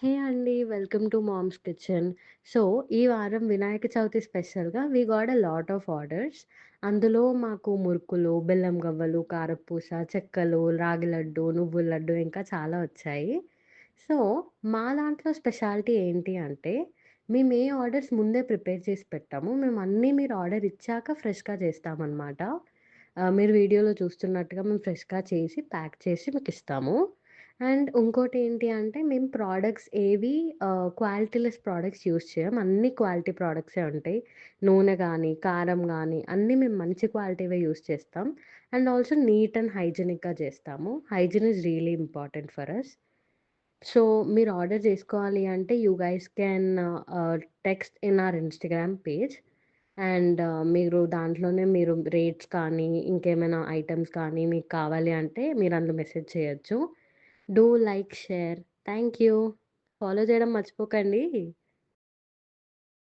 హే అండి. Welcome to mom's kitchen. So, ఈ వారం వినాయక చవితి స్పెషల్‌గా we got a lot of orders. అందులో మాకు మురుకులు, బెల్లం గవ్వలు, కారపూస, చెక్కలు, రాగి లడ్డు, నువ్వుల లడ్డు ఇంకా చాలా వచ్చాయి. సో, మా దాంట్లో స్పెషాలిటీ ఏంటి అంటే, మేము ఏ ఆర్డర్స్ ముందే ప్రిపేర్ చేసి పెట్టాము. మేము అన్నీ మీరు ఆర్డర్ ఇచ్చాక ఫ్రెష్‌గా చేస్తామనమాట. మీరు వీడియోలో చూస్తున్నట్టుగా మేము ఫ్రెష్‌గా చేసి, ప్యాక్ చేసి మీకిస్తాము. అండ్ ఇంకోటేంటి అంటే మేము ప్రొడక్ట్స్ ఏవి క్వాలిటీలెస్ ప్రొడక్ట్స్ యూజ్ చేయం. అన్ని క్వాలిటీ ప్రొడక్ట్సే ఉంటాయి. నూనె గానీ, కారం గానీ అన్నీ మేము మంచి క్వాలిటీవే యూజ్ చేస్తాం. అండ్ ఆల్సో నీట్ అండ్ హైజీనిక్‌గా చేస్తాము. Hygiene is really important for us. So, మీరు ఆర్డర్ చేసుకోవాలి అంటే you guys can text in our Instagram page. And మీరు దాంట్లోనే మీరు రేట్స్ కానీ, ఇంకేమైనా ఐటెమ్స్ కానీ మీకు కావాలి అంటే మీరు అందులో మెసేజ్ చేయొచ్చు. Do like, share. Thank you. Follow చేయడం మర్చిపోకండి.